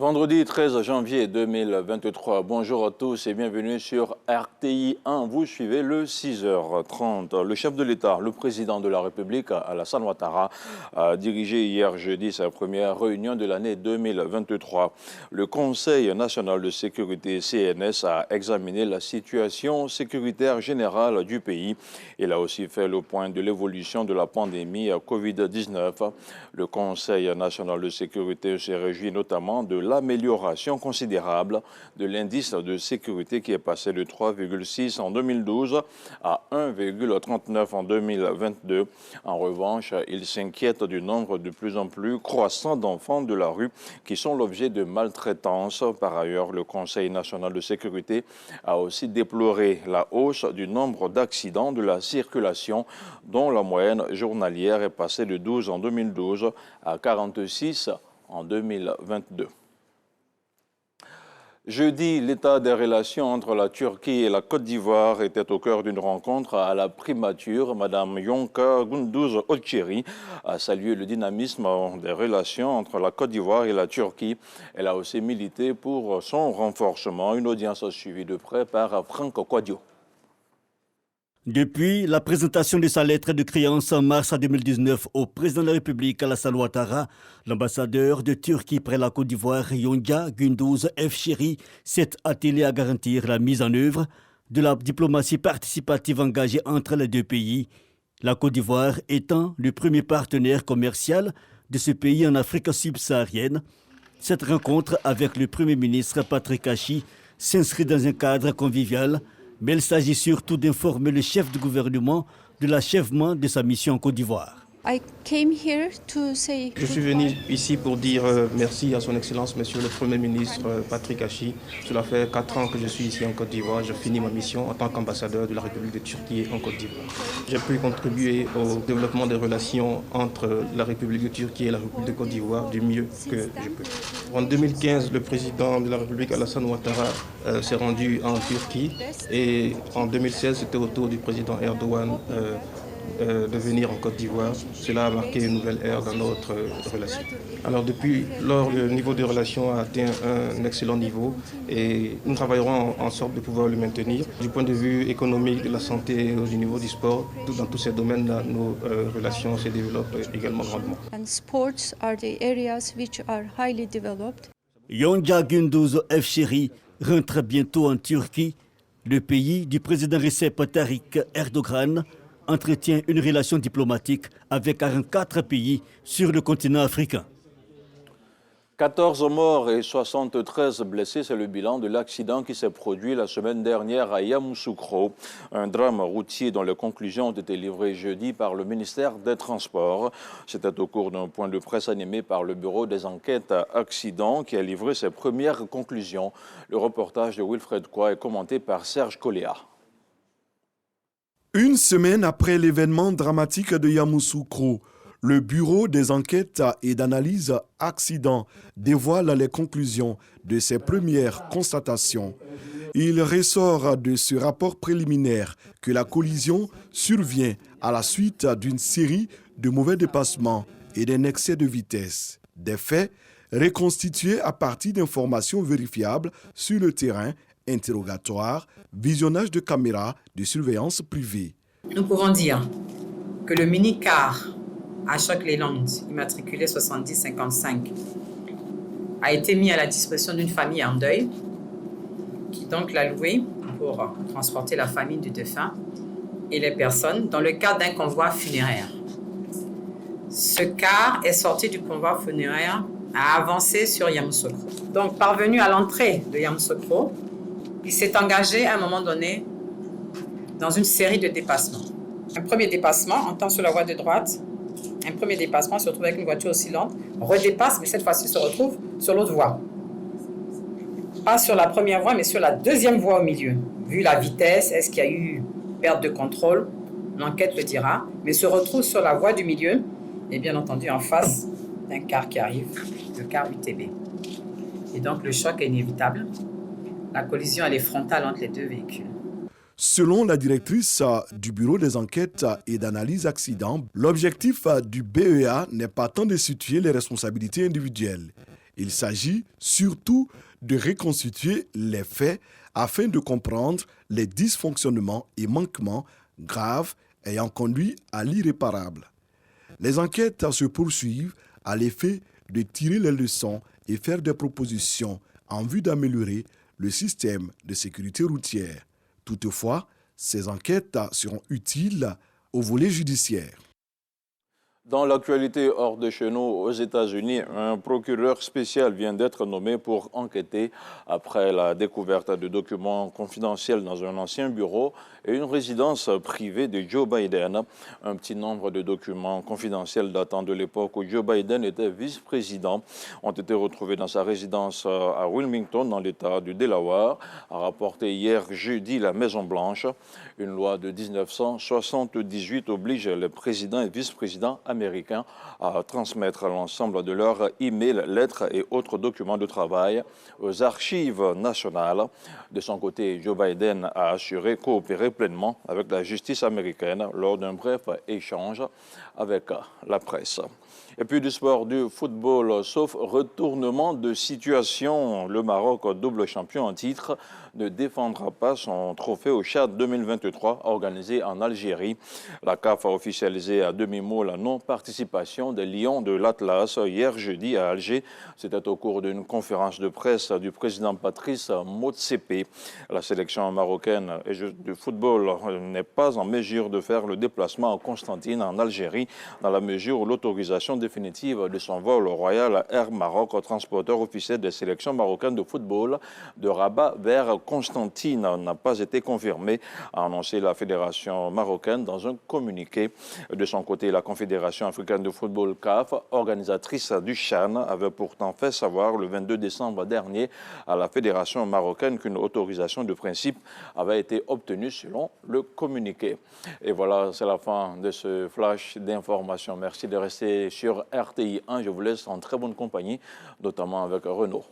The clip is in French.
Vendredi 13 janvier 2023, bonjour à tous et bienvenue sur RTI 1. Vous suivez le 6h30. Le chef de l'État, le président de la République, Alassane Ouattara, a dirigé hier jeudi sa première réunion de l'année 2023. Le Conseil national de sécurité CNS a examiné la situation sécuritaire générale du pays. Il a aussi fait le point de l'évolution de la pandémie Covid-19. Le Conseil national de sécurité se réjouit notamment de l'amélioration considérable de l'indice de sécurité qui est passé de 3,6 en 2012 à 1,39 en 2022. En revanche, il s'inquiète du nombre de plus en plus croissant d'enfants de la rue qui sont l'objet de maltraitance. Par ailleurs, le Conseil national de sécurité a aussi déploré la hausse du nombre d'accidents de la circulation dont la moyenne journalière est passée de 12 en 2012 à 46 en 2022. Jeudi, l'état des relations entre la Turquie et la Côte d'Ivoire était au cœur d'une rencontre à la primature. Madame Yonka Gündüz Oçeri a salué le dynamisme des relations entre la Côte d'Ivoire et la Turquie. Elle a aussi milité pour son renforcement. Une audience suivie de près par Franck Kouadio. Depuis la présentation de sa lettre de créance en mars 2019 au président de la République Alassane Ouattara, l'ambassadeur de Turquie près la Côte d'Ivoire, Yonca Gündüz Efşeri, s'est attelé à garantir la mise en œuvre de la diplomatie participative engagée entre les deux pays. La Côte d'Ivoire étant le premier partenaire commercial de ce pays en Afrique subsaharienne. Cette rencontre avec le Premier ministre Patrick Achi s'inscrit dans un cadre convivial, mais il s'agit surtout d'informer le chef du gouvernement de l'achèvement de sa mission en Côte d'Ivoire. Je suis venu ici pour dire merci à son Excellence, Monsieur le Premier ministre Patrick Achi. Cela fait 4 ans que je suis ici en Côte d'Ivoire. Je finis ma mission en tant qu'ambassadeur de la République de Turquie en Côte d'Ivoire. J'ai pu contribuer au développement des relations entre la République de Turquie et la République de Côte d'Ivoire du mieux que je peux. En 2015, le président de la République, Alassane Ouattara, s'est rendu en Turquie et en 2016, c'était au tour du président Erdogan de venir en Côte d'Ivoire. Cela a marqué une nouvelle ère dans notre relation. Alors depuis lors, le niveau de relation a atteint un excellent niveau et nous travaillerons en sorte de pouvoir le maintenir. Du point de vue économique, de la santé, au niveau du sport, dans tous ces domaines-là, nos relations se développent également grandement. Yonca Gündüz Efşeri rentre bientôt en Turquie. Le pays du président Recep Tayyip Erdogan entretient une relation diplomatique avec 44 pays sur le continent africain. 14 morts et 73 blessés, c'est le bilan de l'accident qui s'est produit la semaine dernière à Yamoussoukro. Un drame routier dont les conclusions ont été livrées jeudi par le ministère des Transports. C'était au cours d'un point de presse animé par le Bureau des enquêtes accidents qui a livré ses premières conclusions. Le reportage de Wilfred Kwa est commenté par Serge Coléa. Une semaine après l'événement dramatique de Yamoussoukro, le Bureau des enquêtes et d'analyse accidents dévoile les conclusions de ses premières constatations. Il ressort de ce rapport préliminaire que la collision survient à la suite d'une série de mauvais dépassements et d'un excès de vitesse. Des faits reconstitués à partir d'informations vérifiables sur le terrain, interrogatoire, visionnage de caméras de surveillance privée. Nous pouvons dire que le mini-car Ashok Leyland, immatriculé 7055, a été mis à la disposition d'une famille en deuil qui donc l'a loué pour transporter la famille du défunt et les personnes dans le cadre d'un convoi funéraire. Ce car est sorti du convoi funéraire a avancé sur Yamoussoukro. Donc parvenu à l'entrée de Yamoussoukro, il s'est engagé à un moment donné dans une série de dépassements. Un premier dépassement, en temps sur la voie de droite, un premier dépassement se retrouve avec une voiture aussi lente, redépasse, mais cette fois-ci se retrouve sur l'autre voie. Pas sur la première voie, mais sur la deuxième voie au milieu. Vu la vitesse, est-ce qu'il y a eu perte de contrôle? L'enquête le dira, mais se retrouve sur la voie du milieu, et bien entendu en face d'un car qui arrive, le car UTB. Et donc le choc est inévitable. La collision elle est frontale entre les deux véhicules. Selon la directrice du Bureau des enquêtes et d'analyse accidents, l'objectif du BEA n'est pas tant de situer les responsabilités individuelles. Il s'agit surtout de reconstituer les faits afin de comprendre les dysfonctionnements et manquements graves ayant conduit à l'irréparable. Les enquêtes se poursuivent à l'effet de tirer les leçons et faire des propositions en vue d'améliorer le système de sécurité routière. Toutefois, ces enquêtes seront utiles au volet judiciaire. Dans l'actualité hors de chez nous, aux États-Unis, un procureur spécial vient d'être nommé pour enquêter après la découverte de documents confidentiels dans un ancien bureau et une résidence privée de Joe Biden. Un petit nombre de documents confidentiels datant de l'époque où Joe Biden était vice-président ont été retrouvés dans sa résidence à Wilmington, dans l'État du Delaware, a rapporté hier jeudi la Maison-Blanche. Une loi de 1978 oblige les présidents et vice-présidents américains à transmettre l'ensemble de leurs e-mails, lettres et autres documents de travail aux archives nationales. De son côté, Joe Biden a assuré coopérer pleinement avec la justice américaine lors d'un bref échange avec la presse. Et puis du sport, du football, sauf retournement de situation, le Maroc, double champion en titre, ne défendra pas son trophée au Tchad 2023 organisé en Algérie. La CAF a officialisé à demi-mot la non-participation des Lions de l'Atlas hier jeudi à Alger. C'était au cours d'une conférence de presse du président Patrice Motsepe. La sélection marocaine de football n'est pas en mesure de faire le déplacement à Constantine en Algérie dans la mesure où l'autorisation définitive de son vol au Royal Air Maroc, transporteur officiel des sélections marocaines de football de Rabat vers Constantine, n'a pas été confirmée, a annoncé la Fédération marocaine dans un communiqué. De son côté, la Confédération africaine de football CAF, organisatrice du CHAN, avait pourtant fait savoir le 22 décembre dernier à la Fédération marocaine qu'une autorisation de principe avait été obtenue selon le communiqué. Et voilà, c'est la fin de ce flash d'information. Merci de rester sur RTI 1. Je vous laisse en très bonne compagnie, notamment avec Renaud.